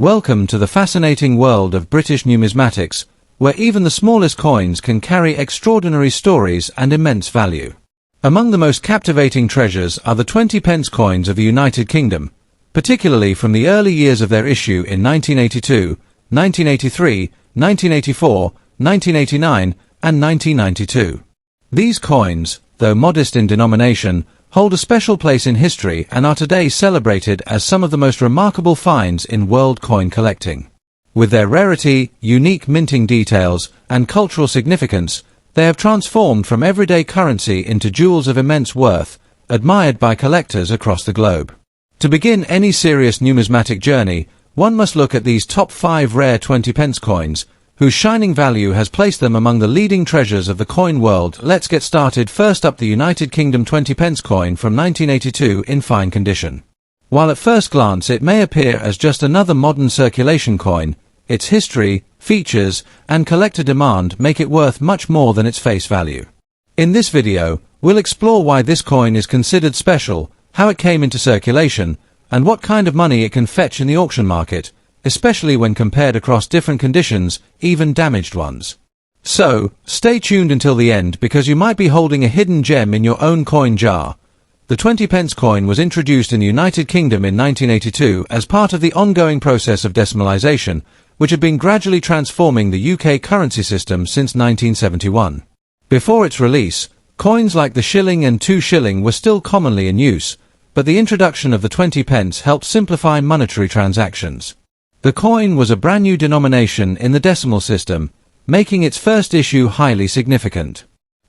Welcome to the fascinating world of British numismatics, where even the smallest coins can carry extraordinary stories and immense value. Among the most captivating treasures are the 20-pence coins of the United Kingdom, particularly from the early years of their issue in 1982, 1983, 1984, 1989, and 1992. These coins, though modest in denomination, hold a special place in history and are today celebrated as some of the most remarkable finds in world coin collecting. With their rarity, unique minting details, and cultural significance, they have transformed from everyday currency into jewels of immense worth, admired by collectors across the globe. To begin any serious numismatic journey, one must look at these top 5 rare 20-pence coins, whose shining value has placed them among the leading treasures of the coin world. Let's get started. First up, the United Kingdom 20-pence coin from 1982 in fine condition. While at first glance it may appear as just another modern circulation coin, its history, features, and collector demand make it worth much more than its face value. In this video, we'll explore why this coin is considered special, how it came into circulation, and what kind of money it can fetch in the auction market, especially when compared across different conditions, even damaged ones. So, stay tuned until the end because you might be holding a hidden gem in your own coin jar. The 20-pence coin was introduced in the United Kingdom in 1982 as part of the ongoing process of decimalisation, which had been gradually transforming the UK currency system since 1971. Before its release, coins like the shilling and 2 shilling were still commonly in use, but the introduction of the 20-pence helped simplify monetary transactions. The coin was a brand new denomination in the decimal system, making its first issue highly significant.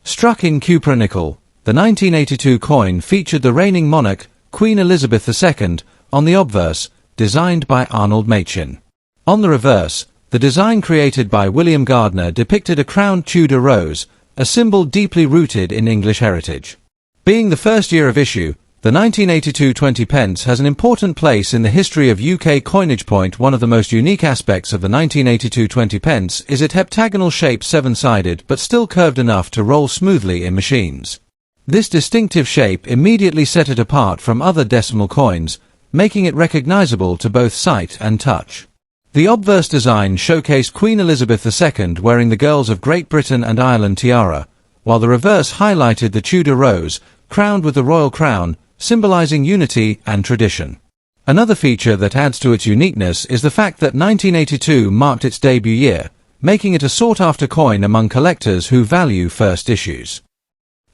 Struck in cupra nickel, the 1982 coin featured the reigning monarch, Queen Elizabeth II, on the obverse, designed by Arnold Machin. On the reverse, the design created by William Gardner depicted a crowned Tudor rose, a symbol deeply rooted in English heritage. Being the first year of issue, the 1982 20-pence has an important place in the history of UK coinage. One of the most unique aspects of the 1982 20-pence is its heptagonal shape, 7-sided but still curved enough to roll smoothly in machines. This distinctive shape immediately set it apart from other decimal coins, making it recognizable to both sight and touch. The obverse design showcased Queen Elizabeth II wearing the Girls of Great Britain and Ireland tiara, while the reverse highlighted the Tudor rose, crowned with the royal crown, symbolizing unity and tradition. Another feature that adds to its uniqueness is the fact that 1982 marked its debut year, making it a sought-after coin among collectors who value first issues.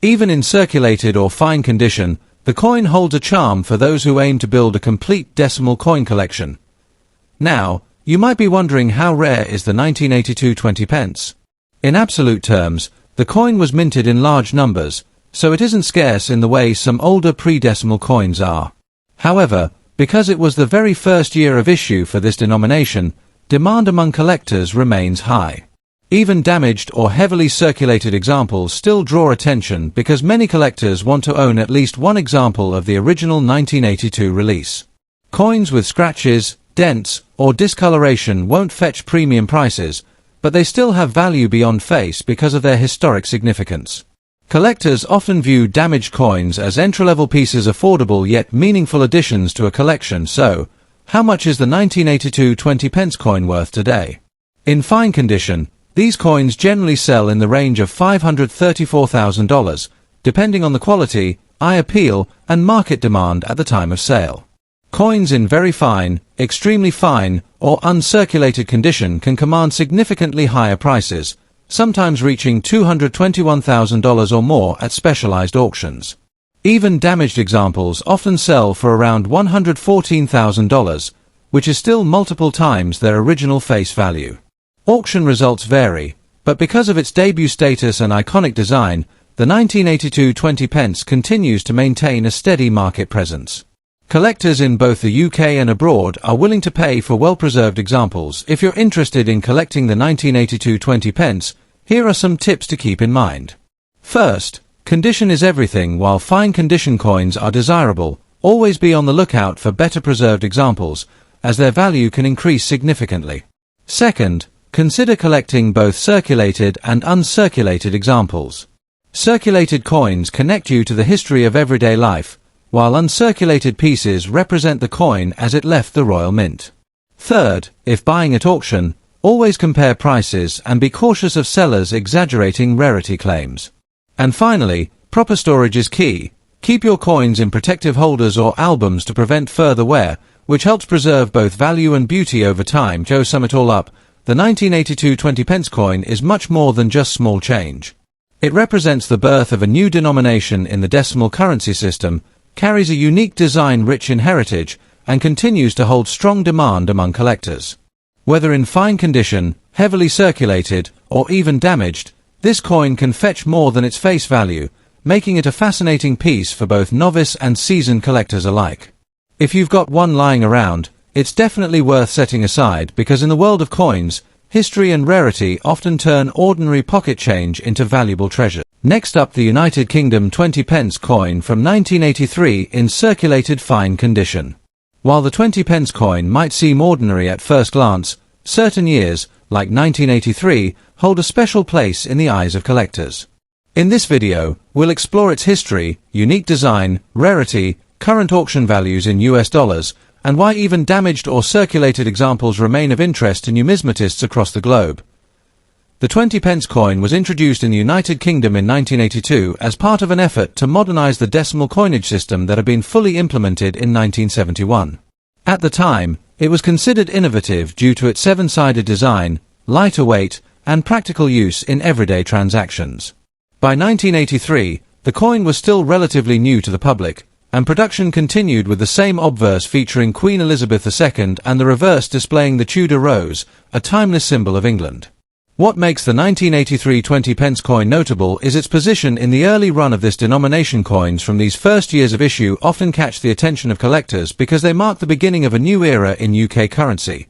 Even in circulated or fine condition, the coin holds a charm for those who aim to build a complete decimal coin collection. Now, you might be wondering, how rare is the 1982 20-pence? In absolute terms, the coin was minted in large numbers, so it isn't scarce in the way some older pre-decimal coins are. However, because it was the very first year of issue for this denomination, demand among collectors remains high. Even damaged or heavily circulated examples still draw attention because many collectors want to own at least one example of the original 1982 release. Coins with scratches, dents, or discoloration won't fetch premium prices, but they still have value beyond face because of their historic significance. Collectors often view damaged coins as entry-level pieces, affordable yet meaningful additions to a collection. So, how much is the 1982 20-pence coin worth today? In fine condition, these coins generally sell in the range of $534,000, depending on the quality, eye appeal, and market demand at the time of sale. Coins in very fine, extremely fine, or uncirculated condition can command significantly higher prices, sometimes reaching $221,000 or more at specialized auctions. Even damaged examples often sell for around $114,000, which is still multiple times their original face value. Auction results vary, but because of its debut status and iconic design, the 1982 20-pence continues to maintain a steady market presence. Collectors in both the UK and abroad are willing to pay for well-preserved examples. If you're interested in collecting the 1982 20-pence, here are some tips to keep in mind. First, condition is everything. While fine condition coins are desirable, always be on the lookout for better preserved examples, as their value can increase significantly. Second, consider collecting both circulated and uncirculated examples. Circulated coins connect you to the history of everyday life, while uncirculated pieces represent the coin as it left the Royal Mint. Third, if buying at auction, always compare prices and be cautious of sellers exaggerating rarity claims. And finally, proper storage is key. Keep your coins in protective holders or albums to prevent further wear, which helps preserve both value and beauty over time. To sum it all up, the 1982 20p coin is much more than just small change. It represents the birth of a new denomination in the decimal currency system, carries a unique design rich in heritage, and continues to hold strong demand among collectors. Whether in fine condition, heavily circulated, or even damaged, this coin can fetch more than its face value, making it a fascinating piece for both novice and seasoned collectors alike. If you've got one lying around, it's definitely worth setting aside because in the world of coins, history and rarity often turn ordinary pocket change into valuable treasure. Next up, the United Kingdom 20p coin from 1983 in circulated fine condition. While the 20p coin might seem ordinary at first glance, certain years, like 1983, hold a special place in the eyes of collectors. In this video, we'll explore its history, unique design, rarity, current auction values in US dollars, and why even damaged or circulated examples remain of interest to numismatists across the globe. The 20p coin was introduced in the United Kingdom in 1982 as part of an effort to modernize the decimal coinage system that had been fully implemented in 1971. At the time, it was considered innovative due to its seven-sided design, lighter weight, and practical use in everyday transactions. By 1983, the coin was still relatively new to the public, and production continued with the same obverse featuring Queen Elizabeth II and the reverse displaying the Tudor rose, a timeless symbol of England. What makes the 1983 20p coin notable is its position in the early run of this denomination. Coins from these first years of issue often catch the attention of collectors because they mark the beginning of a new era in UK currency.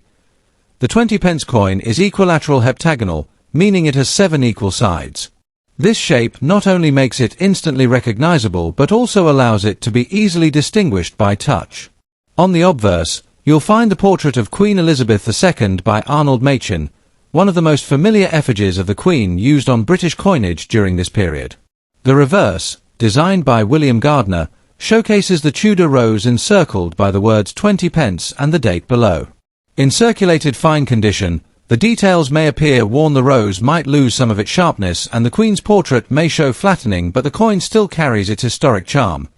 The 20p coin is equilateral heptagonal, meaning it has 7 equal sides. This shape not only makes it instantly recognizable but also allows it to be easily distinguished by touch. On the obverse, you'll find the portrait of Queen Elizabeth II by Arnold Machin, one of the most familiar effigies of the Queen used on British coinage during this period. The reverse, designed by William Gardner, showcases the Tudor rose encircled by the words 20p and the date below. In circulated fine condition, the details may appear worn. The rose might lose some of its sharpness and the Queen's portrait may show flattening, but the coin still carries its historic charm.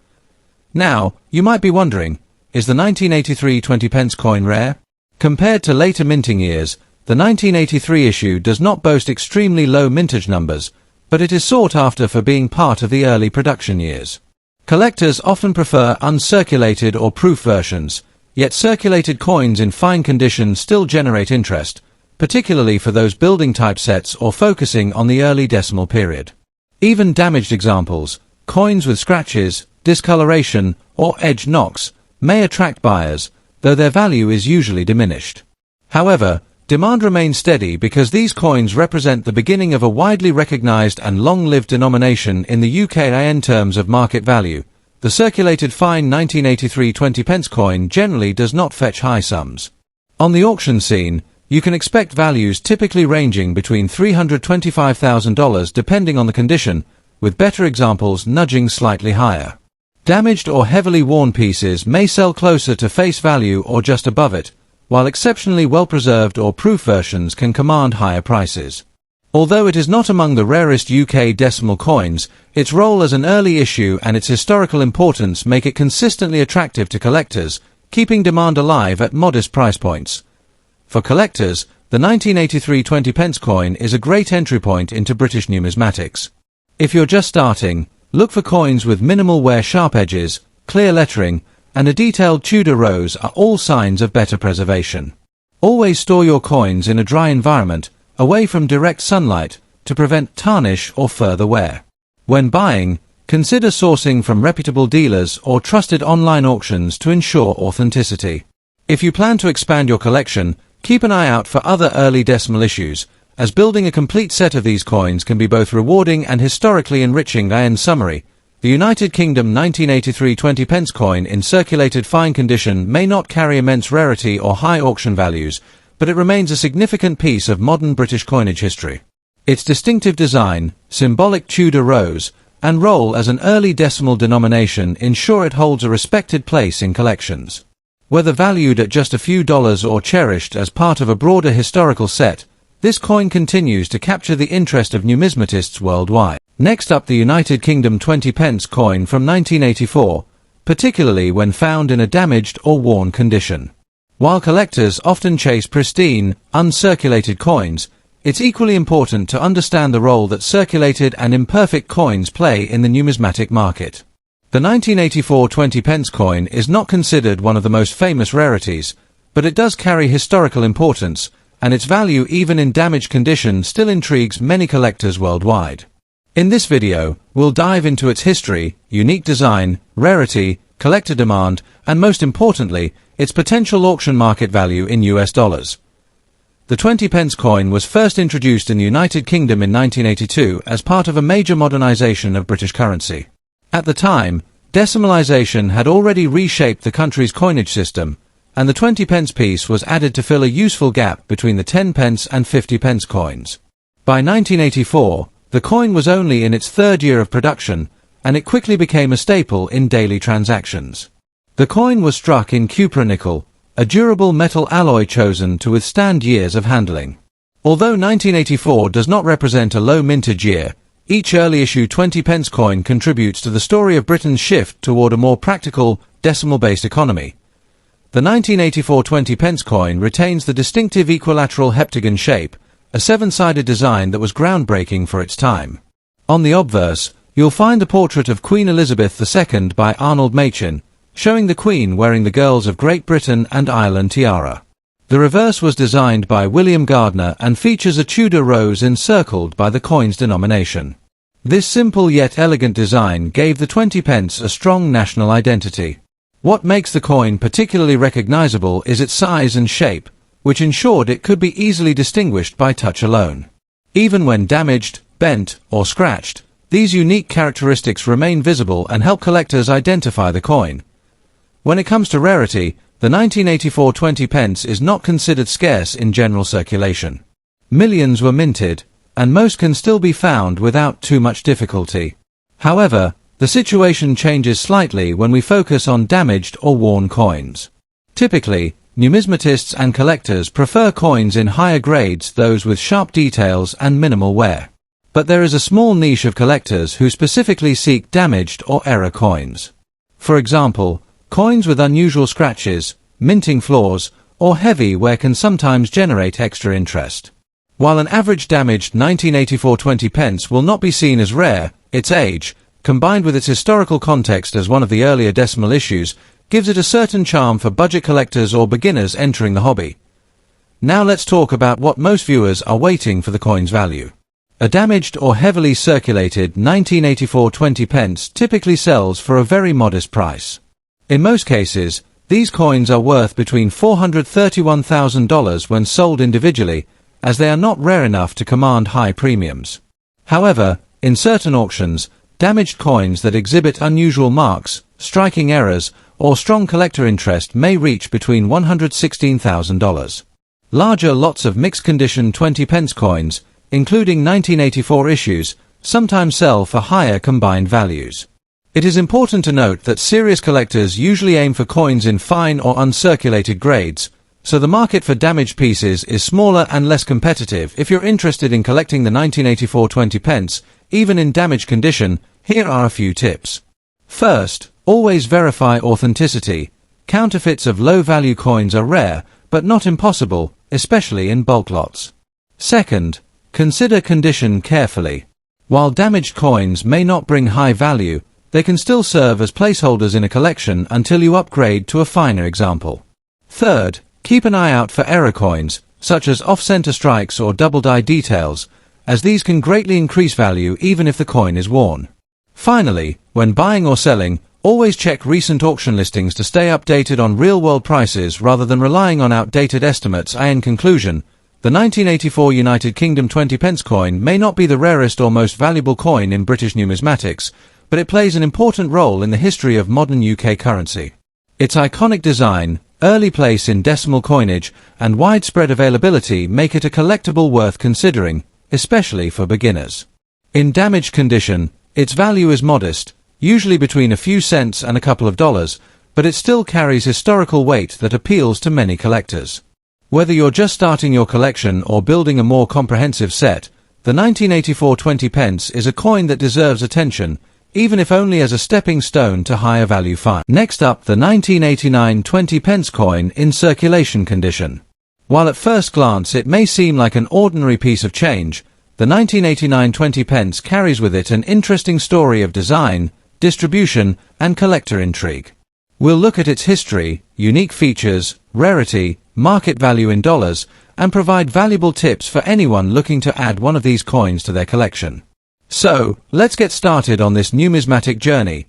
Now, you might be wondering, is the 1983 20p coin rare? Compared to later minting years, the 1983 issue does not boast extremely low mintage numbers, but it is sought after for being part of the early production years. Collectors often prefer uncirculated or proof versions, yet circulated coins in fine condition still generate interest, particularly for those building typesets or focusing on the early decimal period. Even damaged examples, coins with scratches, discoloration, or edge knocks, may attract buyers, though their value is usually diminished. However, demand remains steady because these coins represent the beginning of a widely recognized and long-lived denomination in the UK. In terms of market value, the circulated fine 1983 20p coin generally does not fetch high sums. On the auction scene, you can expect values typically ranging between $325,000 depending on the condition, with better examples nudging slightly higher. Damaged or heavily worn pieces may sell closer to face value or just above it, while exceptionally well-preserved or proof versions can command higher prices. Although it is not among the rarest UK decimal coins, its role as an early issue and its historical importance make it consistently attractive to collectors, keeping demand alive at modest price points. For collectors, the 1983 20p coin is a great entry point into British numismatics. If you're just starting, look for coins with minimal wear. Sharp edges, clear lettering, and a detailed Tudor rose are all signs of better preservation. Always store your coins in a dry environment, away from direct sunlight, to prevent tarnish or further wear. When buying, consider sourcing from reputable dealers or trusted online auctions to ensure authenticity. If you plan to expand your collection, keep an eye out for other early decimal issues, as building a complete set of these coins can be both rewarding and historically enriching. In summary, the United Kingdom 1983 20p coin in circulated fine condition may not carry immense rarity or high auction values, but it remains a significant piece of modern British coinage history. Its distinctive design, symbolic Tudor rose, and role as an early decimal denomination ensure it holds a respected place in collections. Whether valued at just a few dollars or cherished as part of a broader historical set, this coin continues to capture the interest of numismatists worldwide. Next up, the United Kingdom 20 pence coin from 1984, particularly when found in a damaged or worn condition. While collectors often chase pristine, uncirculated coins, it's equally important to understand the role that circulated and imperfect coins play in the numismatic market. The 1984 20 pence coin is not considered one of the most famous rarities, but it does carry historical importance, and its value even in damaged condition still intrigues many collectors worldwide. In this video, we'll dive into its history, unique design, rarity, collector demand, and most importantly, its potential auction market value in US dollars. The 20 pence coin was first introduced in the United Kingdom in 1982 as part of a major modernization of British currency. At the time, decimalization had already reshaped the country's coinage system, and the 20 pence piece was added to fill a useful gap between the 10 pence and 50 pence coins. By 1984, the coin was only in its third year of production, and it quickly became a staple in daily transactions. The coin was struck in cupronickel, a durable metal alloy chosen to withstand years of handling. Although 1984 does not represent a low mintage year, each early issue 20 pence coin contributes to the story of Britain's shift toward a more practical, decimal-based economy. The 1984 20 pence coin retains the distinctive equilateral heptagon shape, a seven-sided design that was groundbreaking for its time. On the obverse, you'll find the portrait of Queen Elizabeth II by Arnold Machin, showing the Queen wearing the Girls of Great Britain and Ireland tiara. The reverse was designed by William Gardner and features a Tudor rose encircled by the coin's denomination. This simple yet elegant design gave the 20 pence a strong national identity. What makes the coin particularly recognizable is its size and shape, which ensured it could be easily distinguished by touch alone. Even when damaged, bent, or scratched, these unique characteristics remain visible and help collectors identify the coin. When it comes to rarity, the 1984 20 pence is not considered scarce in general circulation. Millions were minted, and most can still be found without too much difficulty. However, the situation changes slightly when we focus on damaged or worn coins. Typically, numismatists and collectors prefer coins in higher grades, those with sharp details and minimal wear. But there is a small niche of collectors who specifically seek damaged or error coins. For example, coins with unusual scratches, minting flaws, or heavy wear can sometimes generate extra interest. While an average damaged 1984 20 pence will not be seen as rare, its age, combined with its historical context as one of the earlier decimal issues, gives it a certain charm for budget collectors or beginners entering the hobby. Now let's talk about what most viewers are waiting for: the coin's value. A damaged or heavily circulated 1984 20 pence typically sells for a very modest price. In most cases, these coins are worth between $431,000 when sold individually, as they are not rare enough to command high premiums. However, in certain auctions, damaged coins that exhibit unusual marks, striking errors, or strong collector interest may reach between $116,000. Larger lots of mixed-condition 20 pence coins, including 1984 issues, sometimes sell for higher combined values. It is important to note that serious collectors usually aim for coins in fine or uncirculated grades, so the market for damaged pieces is smaller and less competitive. If you're interested in collecting the 1984 20 pence, even in damaged condition, here are a few tips. First, always verify authenticity. Counterfeits of low-value coins are rare, but not impossible, especially in bulk lots. Second, consider condition carefully. While damaged coins may not bring high value, they can still serve as placeholders in a collection until you upgrade to a finer example. Third, keep an eye out for error coins, such as off-center strikes or double-die details, as these can greatly increase value even if the coin is worn. Finally, when buying or selling, always check recent auction listings to stay updated on real-world prices rather than relying on outdated estimates. In conclusion, the 1984 United Kingdom 20 pence coin may not be the rarest or most valuable coin in British numismatics, but it plays an important role in the history of modern UK currency. Its iconic design, early place in decimal coinage, and widespread availability make it a collectible worth considering, especially for beginners. In damaged condition, its value is modest, usually between a few cents and a couple of dollars, but it still carries historical weight that appeals to many collectors. Whether you're just starting your collection or building a more comprehensive set, the 1984 20 pence is a coin that deserves attention, even if only as a stepping stone to higher value finds. Next up, the 1989 20 pence coin in circulation condition. While at first glance it may seem like an ordinary piece of change, the 1989 20 pence carries with it an interesting story of design, distribution, and collector intrigue. We'll look at its history, unique features, rarity, market value in dollars, and provide valuable tips for anyone looking to add one of these coins to their collection. So, let's get started on this numismatic journey.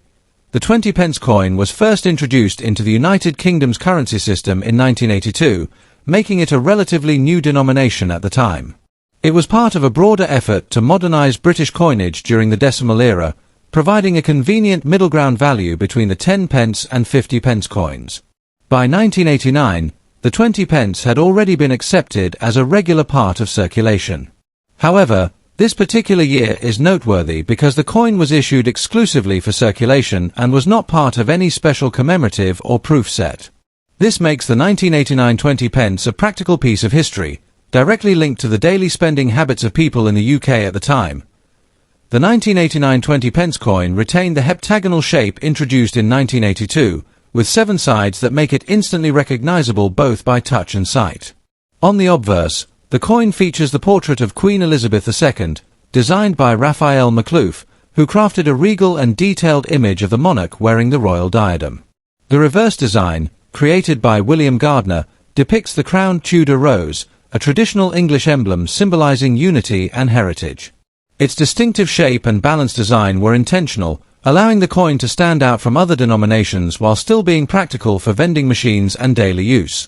The 20 pence coin was first introduced into the United Kingdom's currency system in 1982, making it a relatively new denomination at the time. It was part of a broader effort to modernize British coinage during the decimal era, providing a convenient middle ground value between the 10 pence and 50 pence coins. By 1989, the 20 pence had already been accepted as a regular part of circulation. However, this particular year is noteworthy because the coin was issued exclusively for circulation and was not part of any special commemorative or proof set. This makes the 1989 20 pence a practical piece of history, directly linked to the daily spending habits of people in the UK at the time. The 1989 20 pence coin retained the heptagonal shape introduced in 1982, with 7 sides that make it instantly recognizable both by touch and sight. On the obverse, the coin features the portrait of Queen Elizabeth II, designed by Raphael Maklouf, who crafted a regal and detailed image of the monarch wearing the royal diadem. The reverse design, created by William Gardner, depicts the crowned Tudor rose, a traditional English emblem symbolizing unity and heritage. Its distinctive shape and balanced design were intentional, allowing the coin to stand out from other denominations while still being practical for vending machines and daily use.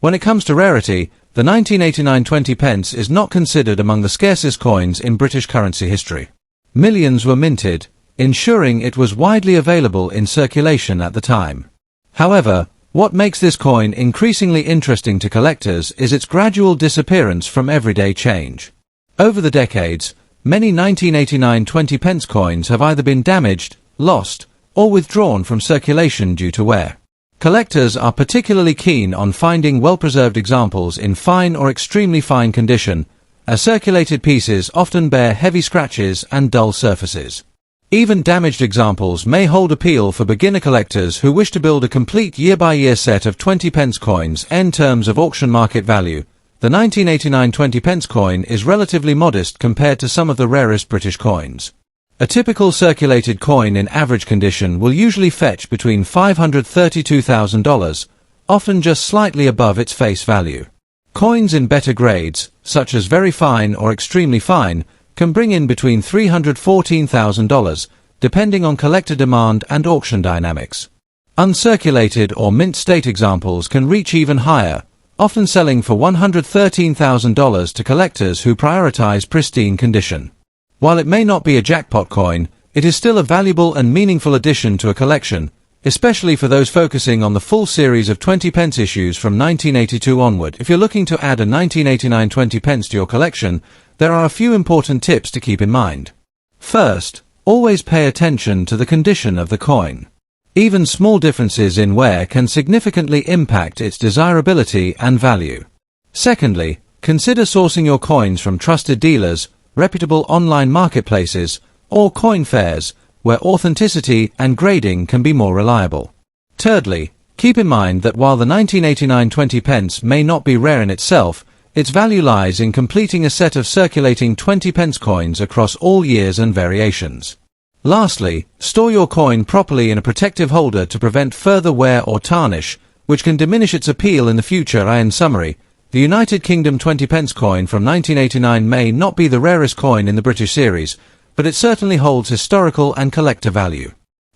When it comes to rarity, the 1989 20 pence is not considered among the scarcest coins in British currency history. Millions were minted, ensuring it was widely available in circulation at the time. However, what makes this coin increasingly interesting to collectors is its gradual disappearance from everyday change. Over the decades, many 1989 20 pence coins have either been damaged, lost, or withdrawn from circulation due to wear. Collectors are particularly keen on finding well-preserved examples in fine or extremely fine condition, as circulated pieces often bear heavy scratches and dull surfaces. Even damaged examples may hold appeal for beginner collectors who wish to build a complete year-by-year set of 20 pence coins. In terms of auction market value, the 1989 20 pence coin is relatively modest compared to some of the rarest British coins. A typical circulated coin in average condition will usually fetch between $532,000, often just slightly above its face value. Coins in better grades, such as very fine or extremely fine, can bring in between $314,000, depending on collector demand and auction dynamics. Uncirculated or mint state examples can reach even higher, often selling for $113,000 to collectors who prioritize pristine condition. While it may not be a jackpot coin, it is still a valuable and meaningful addition to a collection, especially for those focusing on the full series of 20 pence issues from 1982 onward. If you're looking to add a 1989 20 pence to your collection, there are a few important tips to keep in mind. First, always pay attention to the condition of the coin. Even small differences in wear can significantly impact its desirability and value. Secondly, consider sourcing your coins from trusted dealers, reputable online marketplaces, or coin fairs, where authenticity and grading can be more reliable. Thirdly, keep in mind that while the 1989 20 pence may not be rare in itself, its value lies in completing a set of circulating 20 pence coins across all years and variations. Lastly, store your coin properly in a protective holder to prevent further wear or tarnish, which can diminish its appeal in the future. In summary, the United Kingdom 20 pence coin from 1989 may not be the rarest coin in the British series, but it certainly holds historical and collector value.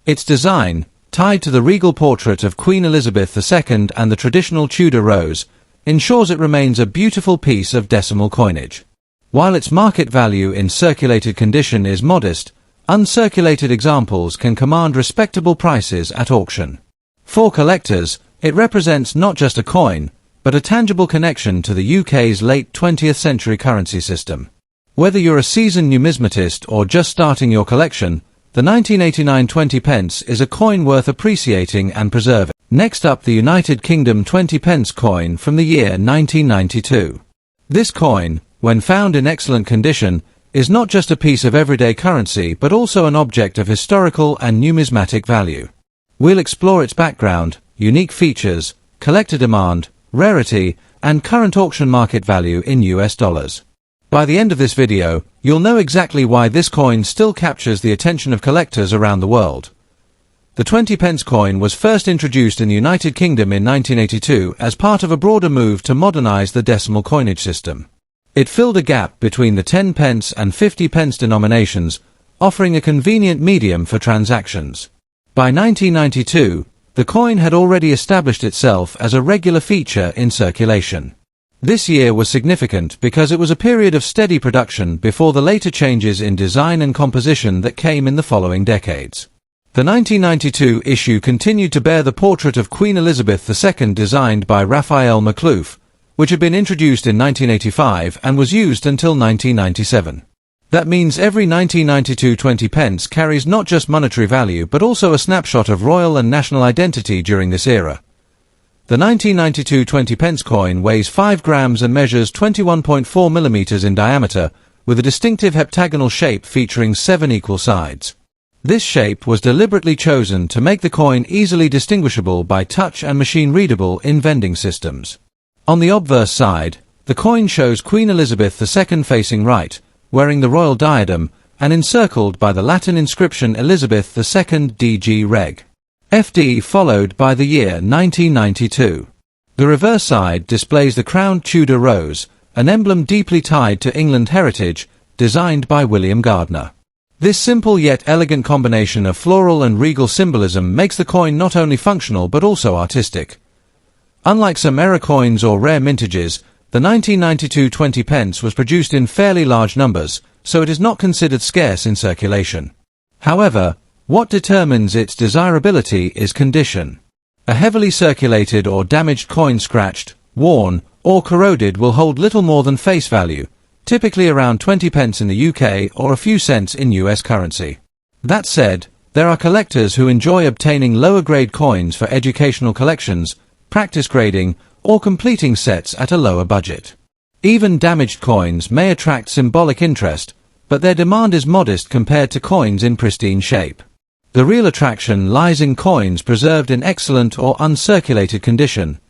Its design, tied to the regal portrait of Queen Elizabeth II and the traditional Tudor rose, ensures it remains a beautiful piece of decimal coinage. While its market value in circulated condition is modest, uncirculated examples can command respectable prices at auction. For collectors, it represents not just a coin, but a tangible connection to the UK's late 20th century currency system. Whether you're a seasoned numismatist or just starting your collection, the 1989 20 pence is a coin worth appreciating and preserving. Next up, the United Kingdom 20 pence coin from the year 1992. This coin, when found in excellent condition, is not just a piece of everyday currency but also an object of historical and numismatic value. We'll explore its background, unique features, collector demand, rarity, and current auction market value in US dollars. By the end of this video, you'll know exactly why this coin still captures the attention of collectors around the world. The 20 pence coin was first introduced in the United Kingdom in 1982 as part of a broader move to modernize the decimal coinage system. It filled a gap between the 10 pence and 50 pence denominations, offering a convenient medium for transactions. By 1992, the coin had already established itself as a regular feature in circulation. This year was significant because it was a period of steady production before the later changes in design and composition that came in the following decades. The 1992 issue continued to bear the portrait of Queen Elizabeth II designed by Raphael Maklouf, which had been introduced in 1985 and was used until 1997. That means every 1992 20 pence carries not just monetary value but also a snapshot of royal and national identity during this era. The 1992 20 pence coin weighs 5 grams and measures 21.4 millimeters in diameter, with a distinctive heptagonal shape featuring 7 equal sides. This shape was deliberately chosen to make the coin easily distinguishable by touch and machine-readable in vending systems. On the obverse side, the coin shows Queen Elizabeth II facing right, wearing the royal diadem, and encircled by the Latin inscription Elizabeth II DG Reg. FD, followed by the year 1992. The reverse side displays the crowned Tudor rose, an emblem deeply tied to England heritage, designed by William Gardner. This simple yet elegant combination of floral and regal symbolism makes the coin not only functional but also artistic. Unlike some era coins or rare mintages, the 1992 20 pence was produced in fairly large numbers, so it is not considered scarce in circulation. However, what determines its desirability is condition. A heavily circulated or damaged coin scratched, worn, or corroded will hold little more than face value, typically around 20 pence in the UK or a few cents in US currency. That said, there are collectors who enjoy obtaining lower-grade coins for educational collections, practice grading, or completing sets at a lower budget. Even damaged coins may attract symbolic interest, but their demand is modest compared to coins in pristine shape. The real attraction lies in coins preserved in excellent or uncirculated condition.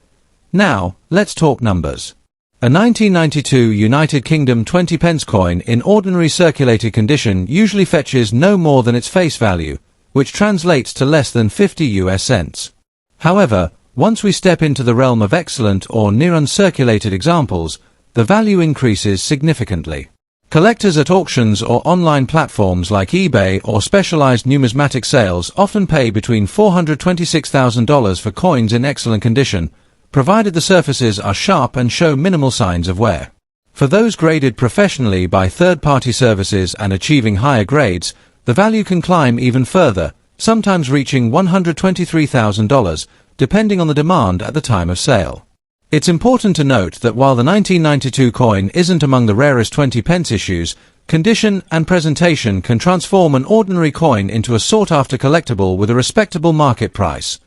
Now, let's talk numbers. A 1992 United Kingdom 20 pence coin in ordinary circulated condition usually fetches no more than its face value, which translates to less than 50 US cents. However, once we step into the realm of excellent or near uncirculated examples, the value increases significantly. Collectors at auctions or online platforms like eBay or specialized numismatic sales often pay between $426,000 for coins in excellent condition, provided the surfaces are sharp and show minimal signs of wear. For those graded professionally by third-party services and achieving higher grades, the value can climb even further, sometimes reaching $123,000, depending on the demand at the time of sale. It's important to note that while the 1992 coin isn't among the rarest 20 pence issues, condition and presentation can transform an ordinary coin into a sought-after collectible with a respectable market price.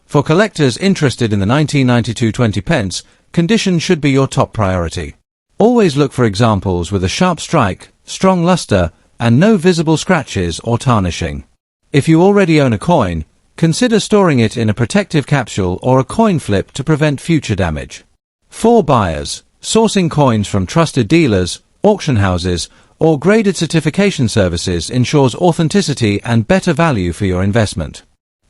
For collectors interested in the 1992 20 pence, condition should be your top priority. Always look for examples with a sharp strike, strong luster, and no visible scratches or tarnishing. If you already own a coin, consider storing it in a protective capsule or a coin flip to prevent future damage. For buyers, sourcing coins from trusted dealers, auction houses, or graded certification services ensures authenticity and better value for your investment.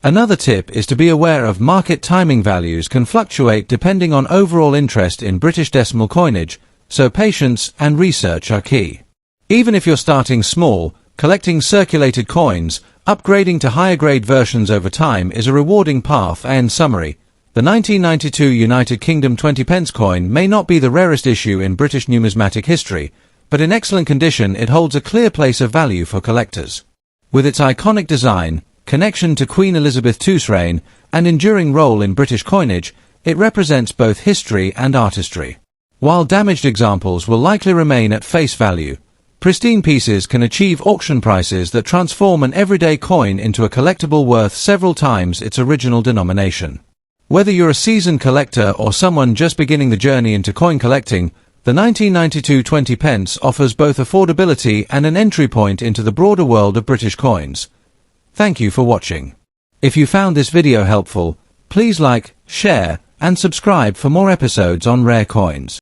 Another tip is to be aware of market timing. Values can fluctuate depending on overall interest in British decimal coinage, so patience and research are key. Even if you're starting small, collecting circulated coins, upgrading to higher grade versions over time is a rewarding path. In summary, the 1992 United Kingdom 20 pence coin may not be the rarest issue in British numismatic history, but in excellent condition it holds a clear place of value for collectors. With its iconic design, connection to Queen Elizabeth II's reign, and enduring role in British coinage, it represents both history and artistry. While damaged examples will likely remain at face value, Pristine pieces can achieve auction prices that transform an everyday coin into a collectible worth several times its original denomination. Whether you're a seasoned collector or someone just beginning the journey into coin collecting, the 1992 20 pence offers both affordability and an entry point into the broader world of British coins. Thank you for watching. If you found this video helpful, please like, share, and subscribe for more episodes on rare coins.